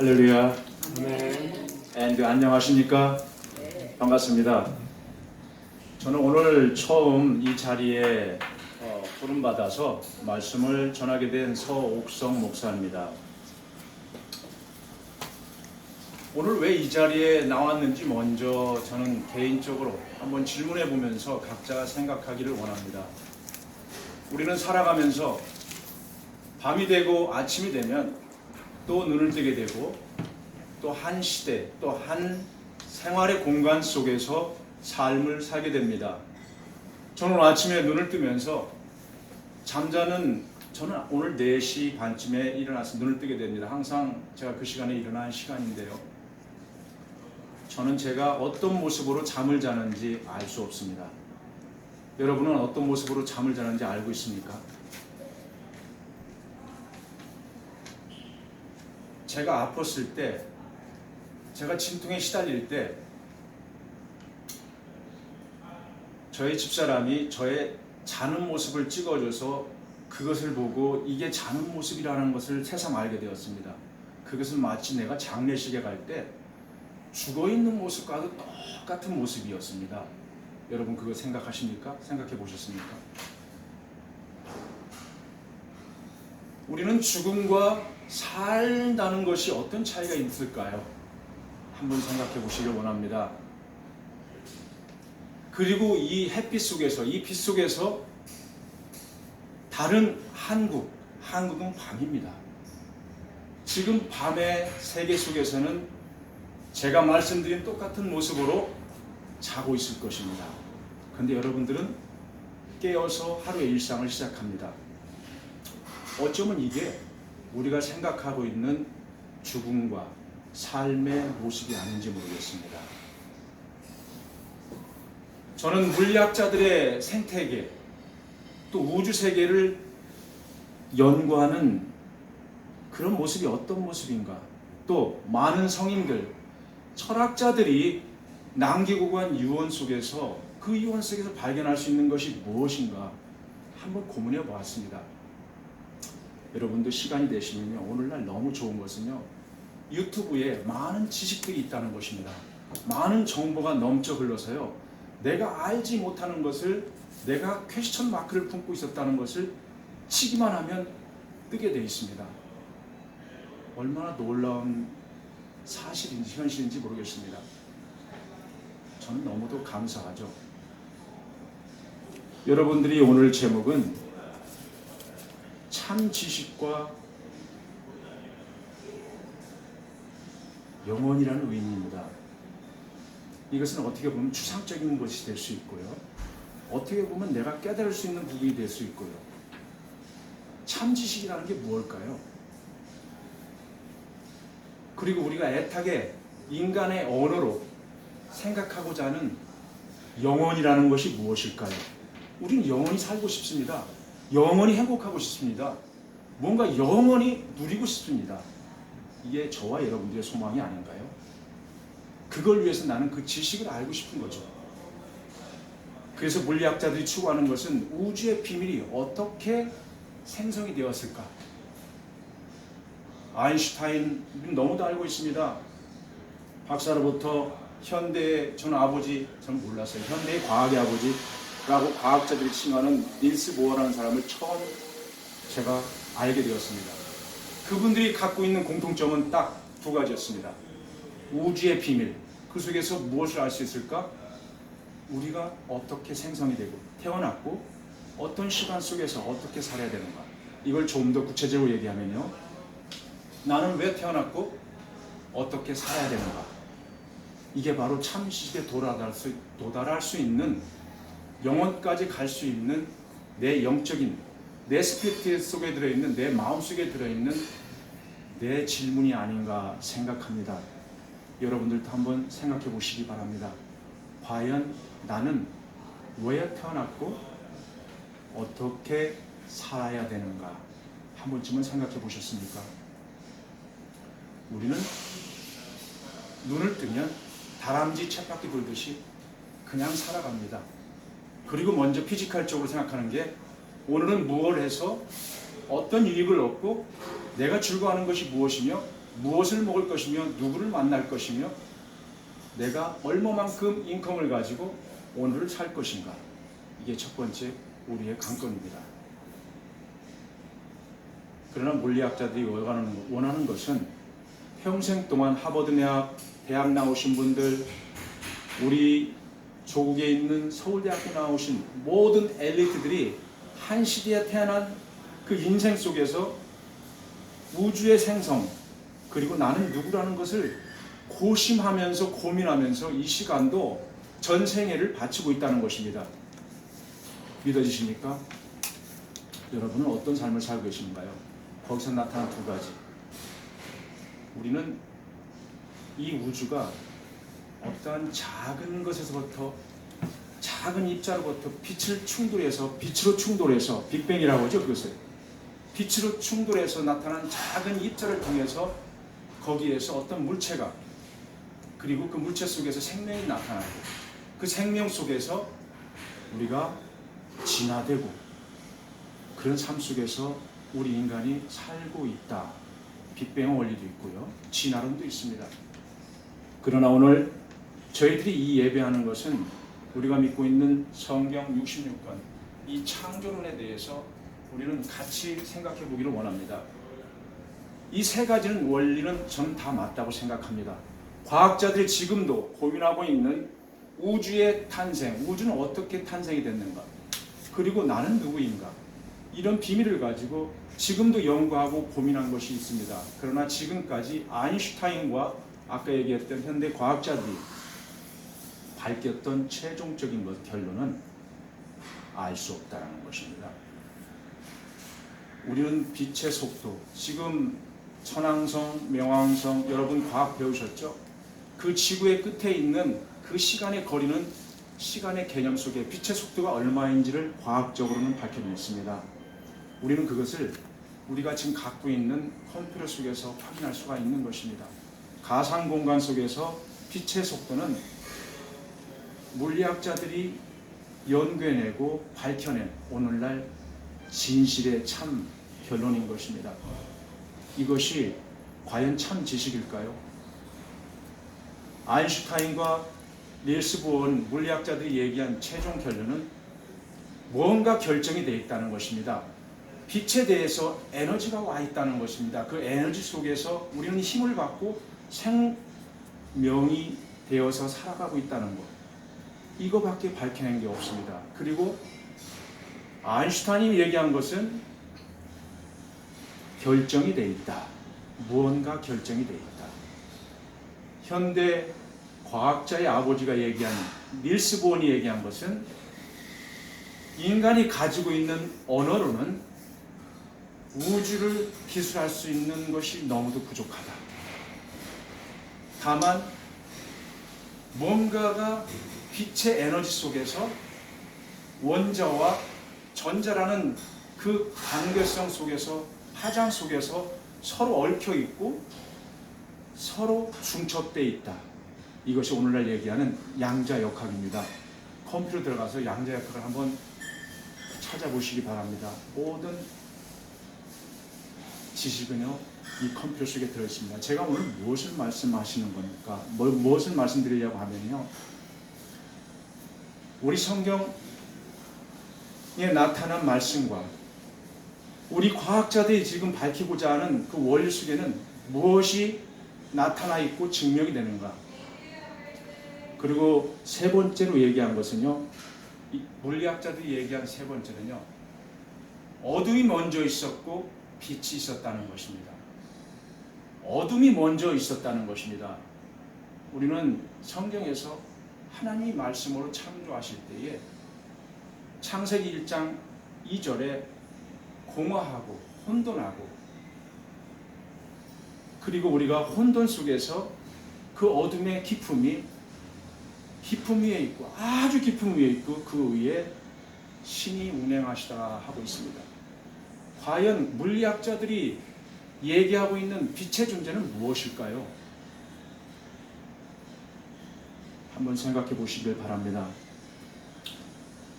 할렐루야. 네. 안녕하십니까? 반갑습니다. 저는 오늘 처음 이 자리에 부름받아서 말씀을 전하게 된 서옥성 목사입니다. 오늘 왜 이 자리에 나왔는지 먼저 저는 개인적으로 한번 질문해 보면서 각자 생각하기를 원합니다. 우리는 살아가면서 밤이 되고 아침이 되면 또 눈을 뜨게 되고 또 한 시대, 또 한 생활의 공간 속에서 삶을 살게 됩니다. 저는 오늘 아침에 눈을 뜨면서 저는 오늘 4시 반쯤에 일어나서 눈을 뜨게 됩니다. 항상 제가 그 시간에 일어나는 시간인데요. 저는 제가 어떤 모습으로 잠을 자는지 알 수 없습니다. 여러분은 어떤 모습으로 잠을 자는지 알고 있습니까? 제가 아팠을 때, 제가 진통에 시달릴 때 저의 집사람이 저의 자는 모습을 찍어줘서 그것을 보고 이게 자는 모습이라는 것을 새삼 알게 되었습니다. 그것은 마치 내가 장례식에 갈 때 죽어있는 모습과도 똑같은 모습이었습니다. 여러분 그거 생각하십니까? 생각해 보셨습니까? 우리는 죽음과 산다는 것이 어떤 차이가 있을까요? 한번 생각해 보시길 원합니다. 그리고 이 햇빛 속에서, 이 빛 속에서 다른 한국은 밤입니다. 지금 밤의 세계 속에서는 제가 말씀드린 똑같은 모습으로 자고 있을 것입니다. 그런데 여러분들은 깨어서 하루의 일상을 시작합니다. 어쩌면 이게 우리가 생각하고 있는 죽음과 삶의 모습이 아닌지 모르겠습니다. 저는 물리학자들의 생태계, 또 우주세계를 연구하는 그런 모습이 어떤 모습인가, 또 많은 성인들, 철학자들이 남기고 간 유언 속에서 그 유언 속에서 발견할 수 있는 것이 무엇인가 한번 고민해 보았습니다. 여러분도 시간이 되시면요, 오늘날 너무 좋은 것은요, 유튜브에 많은 지식들이 있다는 것입니다. 많은 정보가 넘쳐 흘러서요, 내가 알지 못하는 것을, 내가 퀘스천 마크를 품고 있었다는 것을 치기만 하면 뜨게 되어 있습니다. 얼마나 놀라운 사실인지 현실인지 모르겠습니다. 저는 너무도 감사하죠. 여러분들이 오늘 제목은 참 지식과 영혼이라는 의미입니다. 이것은 어떻게 보면 추상적인 것이 될 수 있고요, 어떻게 보면 내가 깨달을 수 있는 부분이 될 수 있고요. 참 지식이라는 게 무엇일까요? 그리고 우리가 애타게 인간의 언어로 생각하고자 하는 영혼이라는 것이 무엇일까요? 우리는 영원히 살고 싶습니다. 영원히 행복하고 싶습니다. 뭔가 영원히 누리고 싶습니다. 이게 저와 여러분들의 소망이 아닌가요? 그걸 위해서 나는 그 지식을 알고 싶은 거죠. 그래서 물리학자들이 추구하는 것은 우주의 비밀이 어떻게 생성이 되었을까? 아인슈타인은 너무도 알고 있습니다. 박사로부터 현대의, 저는 몰랐어요. 현대의 과학의 아버지라고 과학자들이 칭하는 닐스 보어라는 사람을 처음 제가 알게 되었습니다. 그분들이 갖고 있는 공통점은 딱 2가지였습니다. 우주의 비밀, 그 속에서 무엇을 알 수 있을까? 우리가 어떻게 생성이 되고 태어났고 어떤 시간 속에서 어떻게 살아야 되는가. 이걸 좀 더 구체적으로 얘기하면요, 나는 왜 태어났고 어떻게 살아야 되는가. 이게 바로 참지식에 도달할 수 있는, 영혼까지 갈 수 있는 내 영적인, 내 스피릿 속에 들어있는, 내 마음 속에 들어있는 내 질문이 아닌가 생각합니다. 여러분들도 한번 생각해 보시기 바랍니다. 과연 나는 왜 태어났고 어떻게 살아야 되는가 한 번쯤은 생각해 보셨습니까? 우리는 눈을 뜨면 다람쥐 쳇바퀴 돌듯이 그냥 살아갑니다. 그리고 먼저 피지컬적으로 생각하는 게, 오늘은 무엇을 해서 어떤 유익을 얻고 내가 즐거워하는 것이 무엇이며 무엇을 먹을 것이며 누구를 만날 것이며 내가 얼마만큼 인컴을 가지고 오늘을 살 것인가. 이게 첫 번째 우리의 관건입니다. 그러나 물리학자들이 원하는 것은 평생 동안 하버드 대학 나오신 분들, 우리 조국에 있는 서울대학교 나오신 모든 엘리트들이 한 시대에 태어난 그 인생 속에서 우주의 생성, 그리고 나는 누구라는 것을 고심하면서 고민하면서 이 시간도 전 생애를 바치고 있다는 것입니다. 믿어지십니까? 여러분은 어떤 삶을 살고 계신가요? 거기서 나타난 두 가지. 우리는 이 우주가 어떠한 작은 것에서부터, 작은 입자로부터 빛으로 충돌해서 빅뱅이라고 하죠. 그것을 빛으로 충돌해서 나타난 작은 입자를 통해서 거기에서 어떤 물체가, 그리고 그 물체 속에서 생명이 나타나고 그 생명 속에서 우리가 진화되고 그런 삶 속에서 우리 인간이 살고 있다. 빅뱅의 원리도 있고요. 진화론도 있습니다. 그러나 오늘 저희들이 이 예배하는 것은 우리가 믿고 있는 성경 66권 이 창조론에 대해서 우리는 같이 생각해 보기를 원합니다. 이 세 가지는 원리는 저는 다 맞다고 생각합니다. 과학자들이 지금도 고민하고 있는 우주의 탄생, 우주는 어떻게 탄생이 됐는가, 그리고 나는 누구인가, 이런 비밀을 가지고 지금도 연구하고 고민한 것이 있습니다. 그러나 지금까지 아인슈타인과 아까 얘기했던 현대 과학자들이 밝혔던 최종적인 결론은 알 수 없다는 것입니다. 우리는 빛의 속도, 지금 천왕성, 명왕성 여러분 과학 배우셨죠? 그 지구의 끝에 있는 그 시간의 거리는 시간의 개념 속에 빛의 속도가 얼마인지를 과학적으로는 밝혀냈습니다. 우리는 그것을 우리가 지금 갖고 있는 컴퓨터 속에서 확인할 수가 있는 것입니다. 가상 공간 속에서 빛의 속도는 물리학자들이 연구해내고 밝혀낸 오늘날 진실의 참 결론인 것입니다. 이것이 과연 참 지식일까요? 아인슈타인과 닐스 보어는 물리학자들이 얘기한 최종 결론은 무언가 결정이 되어 있다는 것입니다. 빛에 대해서 에너지가 와 있다는 것입니다. 그 에너지 속에서 우리는 힘을 받고 생명이 되어서 살아가고 있다는 것, 이거밖에 밝혀낸 게 없습니다. 그리고 아인슈타인이 얘기한 것은 결정이 되어 있다. 무언가 결정이 되어 있다. 현대 과학자의 아버지가 얘기한, 닐스 보어이 얘기한 것은 인간이 가지고 있는 언어로는 우주를 기술할 수 있는 것이 너무도 부족하다. 다만 뭔가가 빛의 에너지 속에서 원자와 전자라는 그 관계성 속에서, 파장 속에서 서로 얽혀 있고 서로 중첩되어 있다. 이것이 오늘날 얘기하는 양자역학입니다. 컴퓨터 들어가서 양자역학을 한번 찾아보시기 바랍니다. 모든 지식은요, 이 컴퓨터 속에 들어있습니다. 제가 오늘 무엇을 말씀하시는 겁니까? 무엇을 말씀드리려고 하면요, 우리 성경에 나타난 말씀과 우리 과학자들이 지금 밝히고자 하는 그 원리 속에는 무엇이 나타나 있고 증명이 되는가. 그리고 세 번째로 얘기한 것은요, 물리학자들이 얘기한 세 번째는요, 어둠이 먼저 있었고 빛이 있었다는 것입니다. 어둠이 먼저 있었다는 것입니다. 우리는 성경에서 하나님이 말씀으로 창조하실 때에 창세기 1장 2절에 공허하고 혼돈하고, 그리고 우리가 혼돈 속에서 그 어둠의 깊음 위에 있고, 아주 깊음 위에 있고 그 위에 신이 운행하시다 하고 있습니다. 과연 물리학자들이 얘기하고 있는 빛의 존재는 무엇일까요? 한번 생각해 보시길 바랍니다.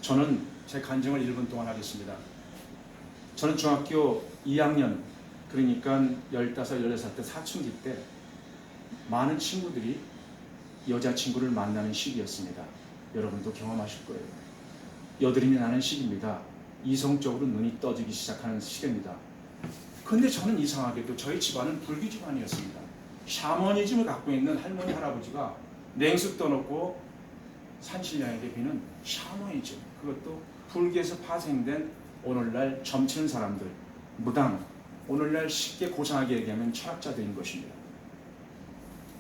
저는 제 간증을 1분 동안 하겠습니다. 저는 중학교 2학년 그러니까 15, 16살 때 사춘기 때 많은 친구들이 여자친구를 만나는 시기였습니다. 여러분도 경험하실 거예요. 여드름이 나는 시기입니다. 이성적으로 눈이 떠지기 시작하는 시기입니다. 근데 저는 이상하게도 저희 집안은 불교 집안이었습니다. 샤머니즘을 갖고 있는 할머니, 할아버지가 냉수 떠놓고 산신령에게 비는 샤머니즘, 그것도 불교에서 파생된 오늘날 점치는 사람들, 무당, 오늘날 쉽게 고상하게 얘기하면 철학자들인 것입니다.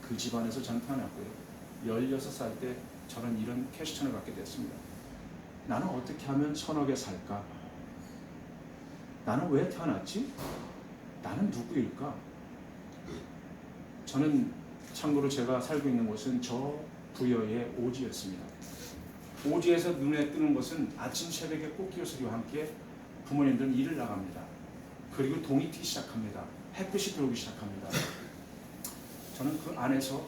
그 집안에서 전 태어났고요. 16살 때 저는 이런 퀘스천을 갖게 됐습니다. 나는 어떻게 하면 선하게 살까? 나는 왜 태어났지? 나는 누구일까? 저는 참고로 제가 살고 있는 곳은 저 부여의 오지였습니다. 오지에서 눈에 뜨는 것은 아침 새벽에 꽃기호 소리와 함께 부모님들은 일을 나갑니다. 그리고 동이 트기 시작합니다. 햇빛이 들어오기 시작합니다. 저는 그 안에서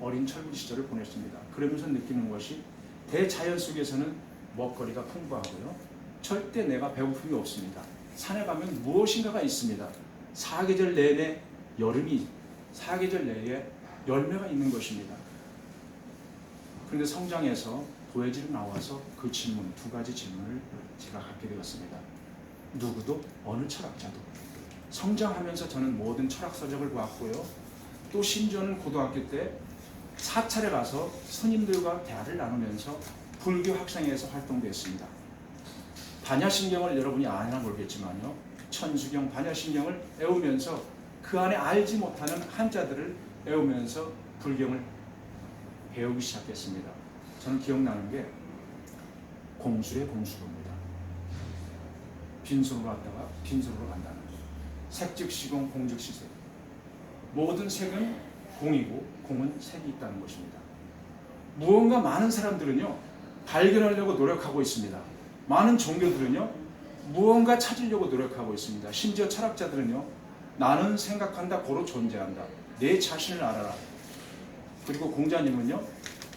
어린 철부 시절을 보냈습니다. 그러면서 느끼는 것이 대자연 속에서는 먹거리가 풍부하고요. 절대 내가 배고픔이 없습니다. 산에 가면 무엇인가가 있습니다. 사계절 내내 여름이, 사계절 내에 열매가 있는 것입니다. 그런데 성장해서 도해지로 나와서 그 질문, 두 가지 질문을 제가 갖게 되었습니다. 누구도 어느 철학자도. 성장하면서 저는 모든 철학 서적을 보았고요. 또 심지어는 고등학교 때 사찰에 가서 스님들과 대화를 나누면서 불교 학생회에서 활동도 했습니다. 반야신경을 여러분이 아나 모르겠지만요. 천수경, 반야신경을 외우면서 그 안에 알지 못하는 한자들을 외우면서 불경을 배우기 시작했습니다. 저는 기억나는 게 공술의 공수입니다. 빈손으로 왔다가 빈손으로 간다는 거. 색즉시공, 공즉시색. 모든 색은 공이고 공은 색이 있다는 것입니다. 무언가 많은 사람들은요, 발견하려고 노력하고 있습니다. 많은 종교들은요, 무언가 찾으려고 노력하고 있습니다. 심지어 철학자들은요, 나는 생각한다, 고로 존재한다. 내 자신을 알아라. 그리고 공자님은요,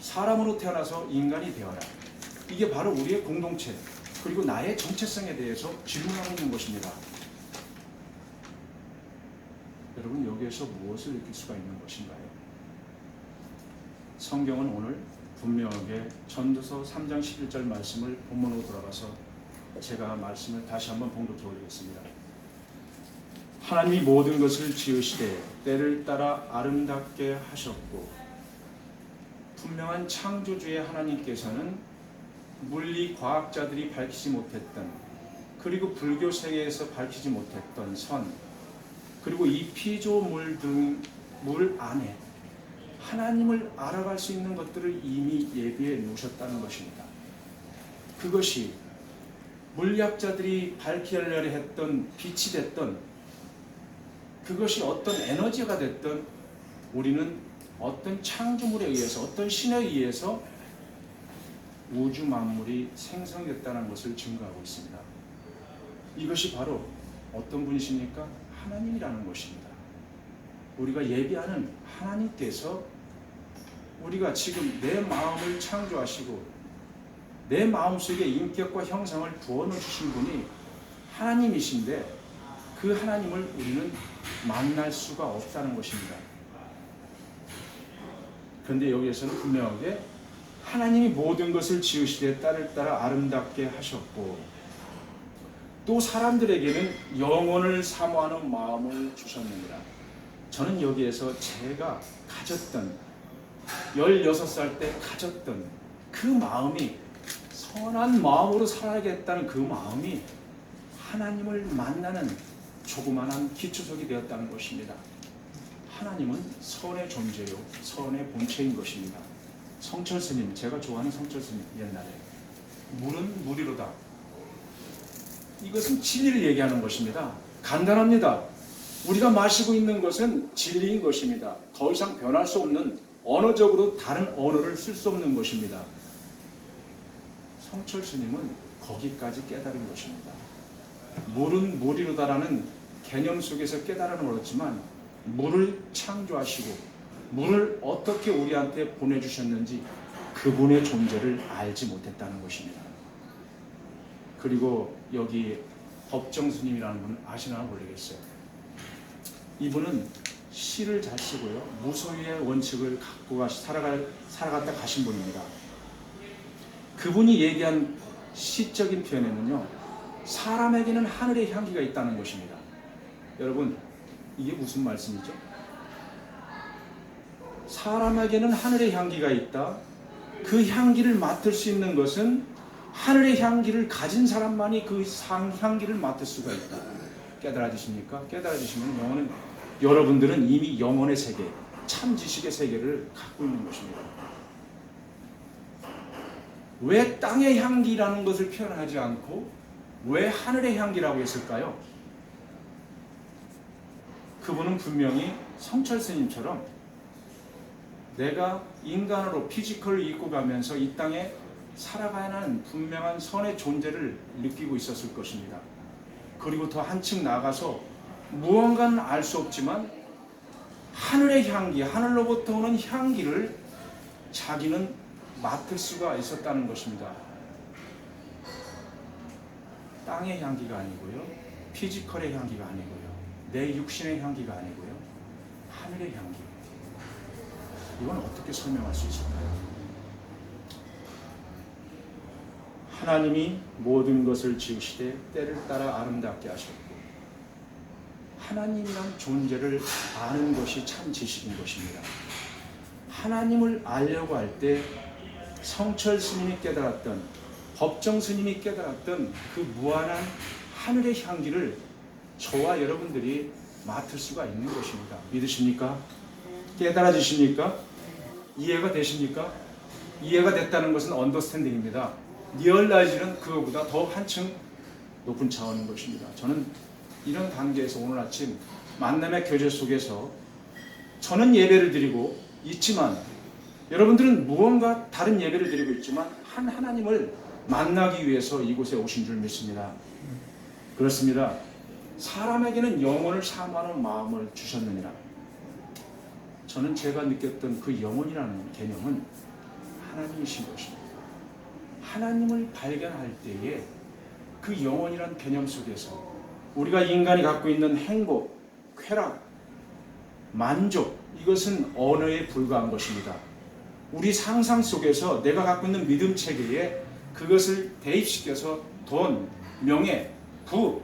사람으로 태어나서 인간이 되어라. 이게 바로 우리의 공동체, 그리고 나의 정체성에 대해서 질문하고 있는 것입니다. 여러분, 여기에서 무엇을 느낄 수가 있는 것인가요? 성경은 오늘 분명하게 전도서 3장 11절 말씀을 본문으로 돌아가서 제가 말씀을 다시 한번 봉독해 올리겠습니다. 하나님이 모든 것을 지으시되 때를 따라 아름답게 하셨고, 분명한 창조주의 하나님께서는 물리 과학자들이 밝히지 못했던, 그리고 불교 세계에서 밝히지 못했던 선, 그리고 이 피조물 등 물 안에 하나님을 알아갈 수 있는 것들을 이미 예비해 놓으셨다는 것입니다. 그것이 물리학자들이 밝히려고 했던 빛이 됐던, 그것이 어떤 에너지가 됐던, 우리는 어떤 창조물에 의해서, 어떤 신에 의해서 우주 만물이 생성됐다는 것을 증거하고 있습니다. 이것이 바로 어떤 분이십니까? 하나님이라는 것입니다. 우리가 예비하는 하나님께서 우리가 지금 내 마음을 창조하시고 내 마음속에 인격과 형상을 부어넣어 주신 분이 하나님이신데, 그 하나님을 우리는 만날 수가 없다는 것입니다. 그런데 여기에서는 분명하게 하나님이 모든 것을 지으시되 때를 따라 아름답게 하셨고, 또 사람들에게는 영혼을 사모하는 마음을 주셨느니라. 저는 여기에서 제가 가졌던 16살 때 가졌던 그 마음이, 선한 마음으로 살아야겠다는 그 마음이 하나님을 만나는 조그만한 기초석이 되었다는 것입니다. 하나님은 선의 존재요, 선의 본체인 것입니다. 성철 스님, 제가 좋아하는 성철 스님, 옛날에 물은 물이로다. 이것은 진리를 얘기하는 것입니다. 간단합니다. 우리가 마시고 있는 것은 진리인 것입니다. 더 이상 변할 수 없는, 언어적으로 다른 언어를 쓸 수 없는 것입니다. 성철 스님은 거기까지 깨달은 것입니다. 물은 물이로다라는 개념 속에서 깨달음을 얻었지만, 물을 창조하시고 물을 어떻게 우리한테 보내주셨는지 그분의 존재를 알지 못했다는 것입니다. 그리고 여기 법정 스님이라는 분 아시나 모르겠어요. 이분은 시를 잘 쓰고요. 무소유의 원칙을 갖고 살아갔다 가신 분입니다. 그분이 얘기한 시적인 표현에는요, 사람에게는 하늘의 향기가 있다는 것입니다. 여러분, 이게 무슨 말씀이죠? 사람에게는 하늘의 향기가 있다. 그 향기를 맡을 수 있는 것은 하늘의 향기를 가진 사람만이 그 향기를 맡을 수가 있다. 깨달아지십니까? 깨달아지시면 여러분들은 이미 영혼의 세계, 참 지식의 세계를 갖고 있는 것입니다. 왜 땅의 향기라는 것을 표현하지 않고 왜 하늘의 향기라고 했을까요? 그분은 분명히 성철 스님처럼 내가 인간으로 피지컬을 입고 가면서 이 땅에 살아가야 하는 분명한 선의 존재를 느끼고 있었을 것입니다. 그리고 더 한층 나아가서 무언가는 알 수 없지만 하늘의 향기, 하늘로부터 오는 향기를 자기는 맡을 수가 있었다는 것입니다. 땅의 향기가 아니고요, 피지컬의 향기가 아니고요, 내 육신의 향기가 아니고요, 하늘의 향기. 이건 어떻게 설명할 수 있을까요? 하나님이 모든 것을 지으시되 때를 따라 아름답게 하셨고, 하나님이란 존재를 아는 것이 참 지식인 것입니다. 하나님을 알려고 할 때 성철 스님이 깨달았던, 법정 스님이 깨달았던 그 무한한 하늘의 향기를 저와 여러분들이 맡을 수가 있는 것입니다. 믿으십니까? 깨달아지십니까? 이해가 되십니까? 이해가 됐다는 것은 언더스탠딩입니다. 리얼라이즈는 그거보다 더 한층 높은 차원인 것입니다. 저는 이런 단계에서 오늘 아침 만남의 교제 속에서 저는 예배를 드리고 있지만 여러분들은 무언가 다른 예배를 드리고 있지만 한 하나님을 만나기 위해서 이곳에 오신 줄 믿습니다. 그렇습니다. 사람에게는 영혼을 사모하는 마음을 주셨느니라. 저는 제가 느꼈던 그 영혼이라는 개념은 하나님이신 것입니다. 하나님을 발견할 때에 그 영혼이라는 개념 속에서 우리가 인간이 갖고 있는 행복, 쾌락, 만족, 이것은 언어에 불과한 것입니다. 우리 상상 속에서 내가 갖고 있는 믿음 체계에 그것을 대입시켜서 돈, 명예, 부,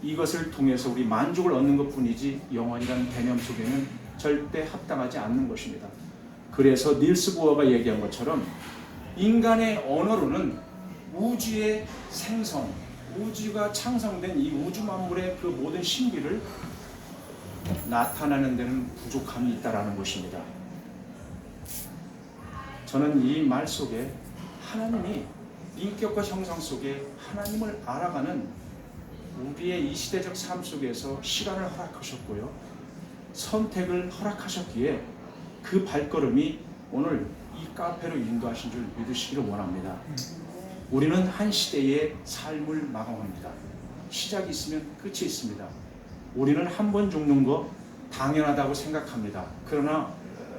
이것을 통해서 우리 만족을 얻는 것뿐이지 영원이라는 개념 속에는 절대 합당하지 않는 것입니다. 그래서 닐스 보어가 얘기한 것처럼 인간의 언어로는 우주의 생성, 우주가 창성된 이 우주 만물의 그 모든 신비를 나타내는 데는 부족함이 있다라는 것입니다. 저는 이 말 속에 하나님이 인격과 형상 속에 하나님을 알아가는 우리의 이 시대적 삶 속에서 시간을 허락하셨고요, 선택을 허락하셨기에 그 발걸음이 오늘 이 카페로 인도하신 줄 믿으시기를 원합니다. 우리는 한 시대의 삶을 마감합니다. 시작이 있으면 끝이 있습니다. 우리는 한 번 죽는 거 당연하다고 생각합니다. 그러나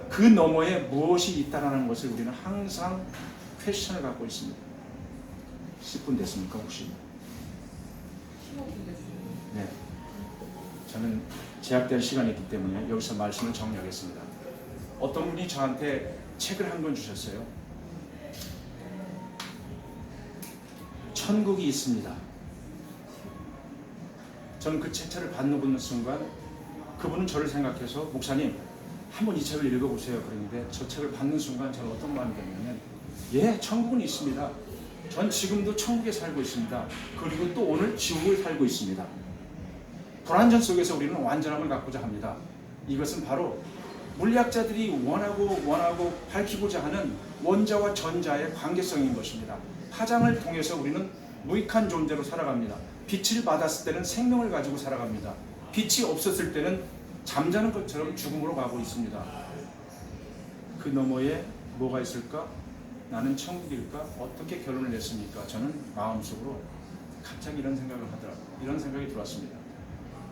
그 너머에 무엇이 있다는 것을 우리는 항상 퀘스천을 갖고 있습니다. 10분 됐습니까 혹시? 15분 됐습니다. 네, 저는 제약된 시간이 있기 때문에 여기서 말씀을 정리하겠습니다. 어떤 분이 저한테 책을 한 권 주셨어요. 천국이 있습니다. 저는 그 책자를 받는 순간 그분은 저를 생각해서 목사님 한번 이 책을 읽어보세요 그랬는데 저 책을 받는 순간 저는 어떤 마음이 들냐면 예, 천국은 있습니다. 전 지금도 천국에 살고 있습니다. 그리고 또 오늘 지옥을 살고 있습니다. 불완전 속에서 우리는 완전함을 갖고자 합니다. 이것은 바로 물리학자들이 원하고 밝히고자 하는 원자와 전자의 관계성인 것입니다. 파장을 통해서 우리는 무익한 존재로 살아갑니다. 빛을 받았을 때는 생명을 가지고 살아갑니다. 빛이 없었을 때는 잠자는 것처럼 죽음으로 가고 있습니다. 그 너머에 뭐가 있을까? 나는 천국일까? 어떻게 결론을 냈습니까? 저는 마음속으로 갑자기 이런 생각이 들었습니다.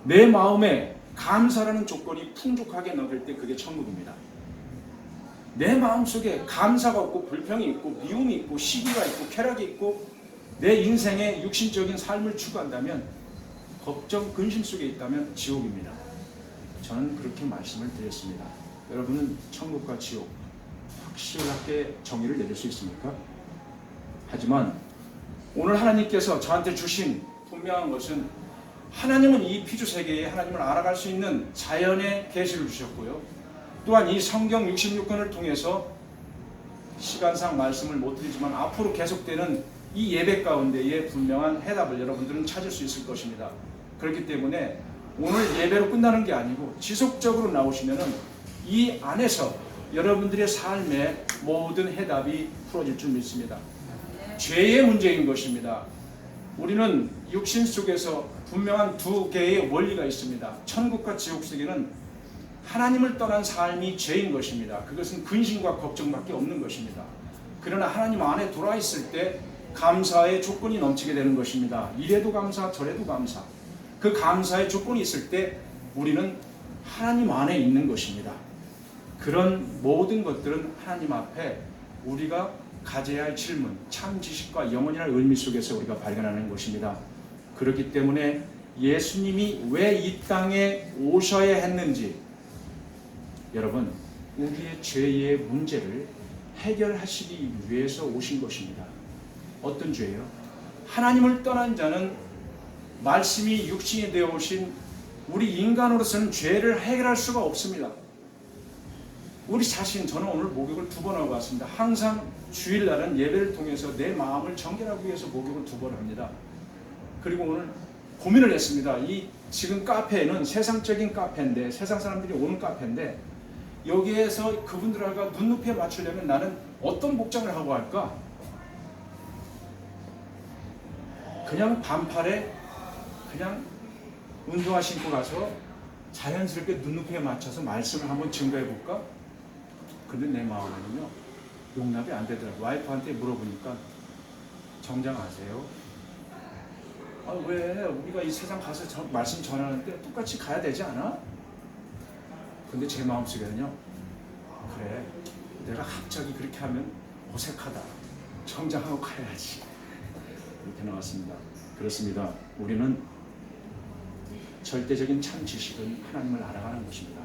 내 마음에 감사라는 조건이 풍족하게 넣을 때 그게 천국입니다. 내 마음속에 감사가 없고 불평이 있고 미움이 있고 시기가 있고 쾌락이 있고 내 인생의 육신적인 삶을 추구한다면 걱정, 근심 속에 있다면 지옥입니다. 저는 그렇게 말씀을 드렸습니다. 여러분은 천국과 지옥 확실하게 정의를 내릴 수 있습니까? 하지만 오늘 하나님께서 저한테 주신 분명한 것은 하나님은 이 피주세계에 하나님을 알아갈 수 있는 자연의 계시를 주셨고요. 또한 이 성경 66권을 통해서 시간상 말씀을 못 드리지만 앞으로 계속되는 이 예배 가운데에 분명한 해답을 여러분들은 찾을 수 있을 것입니다. 그렇기 때문에 오늘 예배로 끝나는 게 아니고 지속적으로 나오시면은 이 안에서 여러분들의 삶의 모든 해답이 풀어질 줄 믿습니다. 죄의 문제인 것입니다. 우리는 육신 속에서 분명한 두 개의 원리가 있습니다. 천국과 지옥 세계는 하나님을 떠난 삶이 죄인 것입니다. 그것은 근심과 걱정밖에 없는 것입니다. 그러나 하나님 안에 돌아 있을 때 감사의 조건이 넘치게 되는 것입니다. 이래도 감사, 저래도 감사. 그 감사의 조건이 있을 때 우리는 하나님 안에 있는 것입니다. 그런 모든 것들은 하나님 앞에 우리가 가져야 할 질문, 참 지식과 영원이라는 의미 속에서 우리가 발견하는 것입니다. 그렇기 때문에 예수님이 왜 이 땅에 오셔야 했는지, 여러분, 우리의 죄의 문제를 해결하시기 위해서 오신 것입니다. 어떤 죄요? 하나님을 떠난 자는 말씀이 육신이 되어 오신 우리 인간으로서는 죄를 해결할 수가 없습니다. 우리 자신, 저는 오늘 목욕을 2번 하고 왔습니다. 항상 주일날은 예배를 통해서 내 마음을 정결하기 위해서 목욕을 2번 합니다. 그리고 오늘 고민을 했습니다. 이 지금 카페는 세상적인 카페인데, 세상 사람들이 오는 카페인데, 여기에서 그분들과 눈높이에 맞추려면 나는 어떤 복장을 하고 할까? 그냥 반팔에 그냥 운동화 신고 가서 자연스럽게 눈높이에 맞춰서 말씀을 한번 증거해 볼까? 근데 내 마음은요, 용납이 안 되더라고요. 와이프한테 물어보니까 정장 아세요? 아, 왜? 우리가 이 세상 가서 말씀 전하는데 똑같이 가야 되지 않아? 근데 제 마음속에는요, 그래, 내가 갑자기 그렇게 하면 어색하다. 정장하고 가야지. 이렇게 나왔습니다. 그렇습니다. 우리는 절대적인 참 지식은 하나님을 알아가는 것입니다.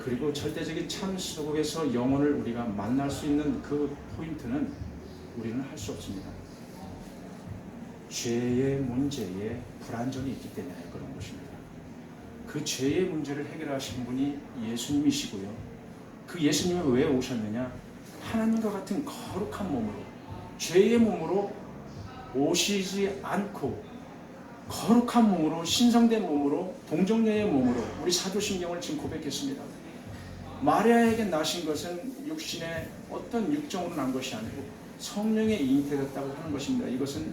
그리고 절대적인 참 속에서 영혼을 우리가 만날 수 있는 그 포인트는 우리는 할 수 없습니다. 죄의 문제에 불완전이 있기 때문에 그런 것입니다. 그 죄의 문제를 해결하신 분이 예수님이시고요. 그 예수님은 왜 오셨느냐? 하나님과 같은 거룩한 몸으로, 죄의 몸으로 오시지 않고 거룩한 몸으로, 신성된 몸으로, 동정녀의 몸으로 우리 사도신경을 지금 고백했습니다. 마리아에게 나신 것은 육신의 어떤 육정으로 난 것이 아니고 성령의 잉태됐다고 하는 것입니다. 이것은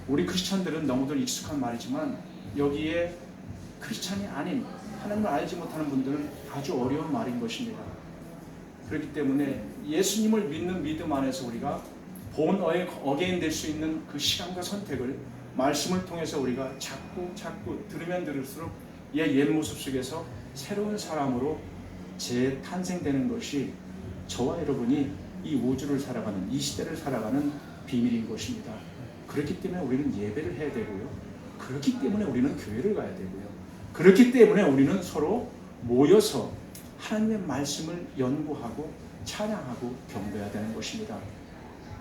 우리 크리스찬들은 너무들 익숙한 말이지만 여기에 크리스찬이 아닌, 하나님을 알지 못하는 분들은 아주 어려운 말인 것입니다. 그렇기 때문에 예수님을 믿는 믿음 안에서 우리가 본 어게인 될 수 있는 그 시간과 선택을 말씀을 통해서 우리가 자꾸 들으면 들을수록 옛 모습 속에서 새로운 사람으로 재탄생되는 것이 저와 여러분이 이 우주를 살아가는, 이 시대를 살아가는 비밀인 것입니다. 그렇기 때문에 우리는 예배를 해야 되고요. 그렇기 때문에 우리는 교회를 가야 되고요. 그렇기 때문에 우리는 서로 모여서 하나님의 말씀을 연구하고 찬양하고 경배해야 되는 것입니다.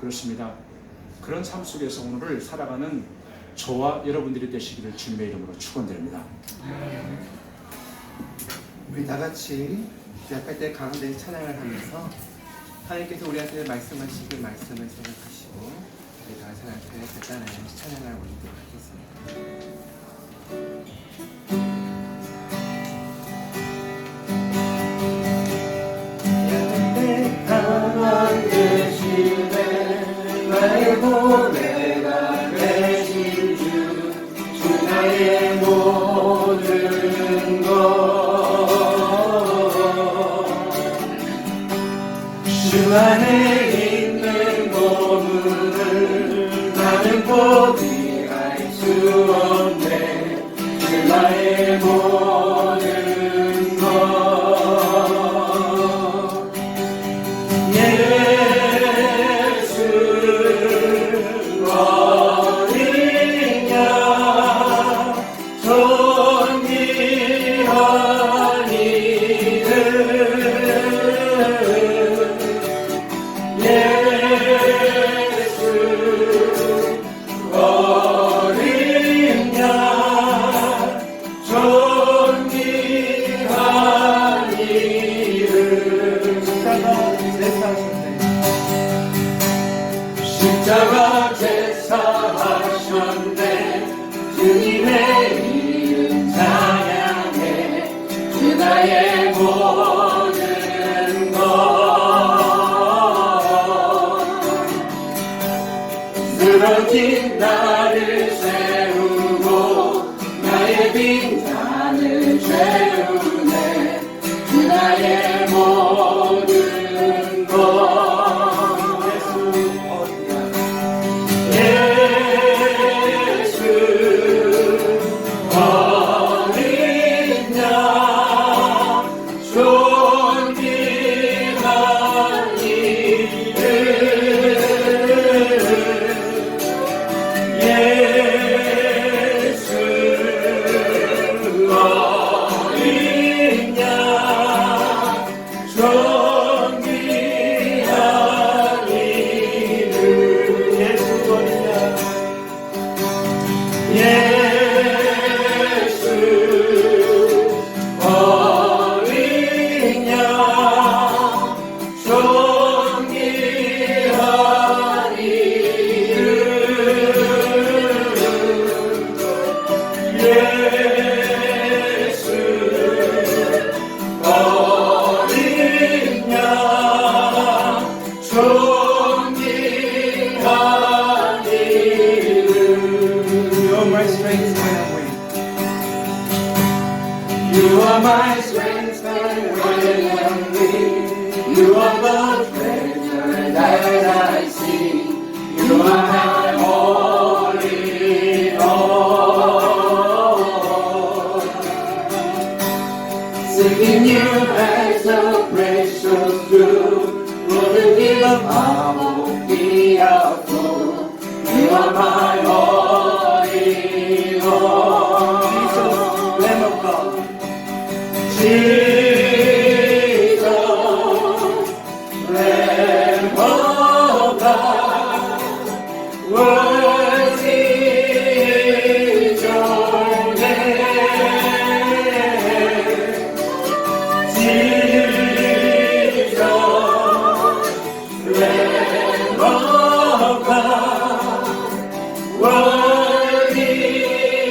그렇습니다. 그런 삶 속에서 오늘을 살아가는 저와 여러분들이 되시기를 주님의 이름으로 축원드립니다. 우리 다 같이 기약할 때 가운데 찬양을 하면서 하나님께서 우리한테 말씀하시길 말씀을 생각하시고 우리 다 같이 하나님께 간단한 찬양을 올리도록 하겠습니다. 가만 계시네 나의 보배가 되신 주 나의 모든 것 주 안에 있는 보물을 나는 포기할 수 없네 주 나의 모든 것 어디냐 존귀한 십자가 제사하셨네 주님의 이름 찬양해 주 나의 모든 것 쓰러진 나를 세우고 나의 빈잔을 채우네 주 나의 모든 것 You are my strength and when I'm weak. You are the treasure that I see. You are my all in all. Seeking you as a precious jewel, wouldn't give up, I won't be a fool. You are my all in all. Jesus, Lamb of God. Jesus, Lamb of God, worthy is your name. Jesus, Lamb of God, worthy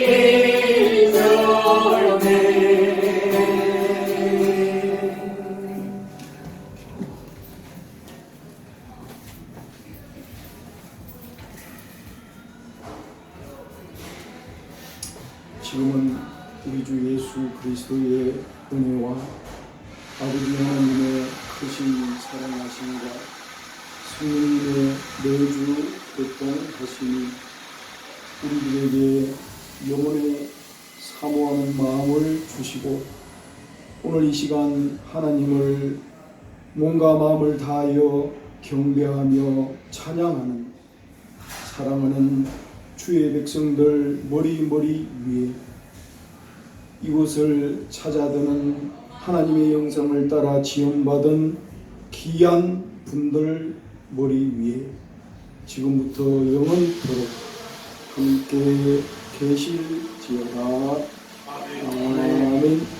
is your name. 지금은 우리 주 예수 그리스도의 은혜와 아버지 하나님의 크신 사랑하심과 성령님의 매주 교통하심이 우리들에게 영혼의 사모하는 마음을 주시고 오늘 이 시간 하나님을 몸과 마음을 다하여 경배하며 찬양하는 사랑하는 주의 백성들 머리 위에 이곳을 찾아드는 하나님의 영상을 따라 지원받은 귀한 분들 머리 위에 지금부터 영원토록 함께 계실지어다. 아멘.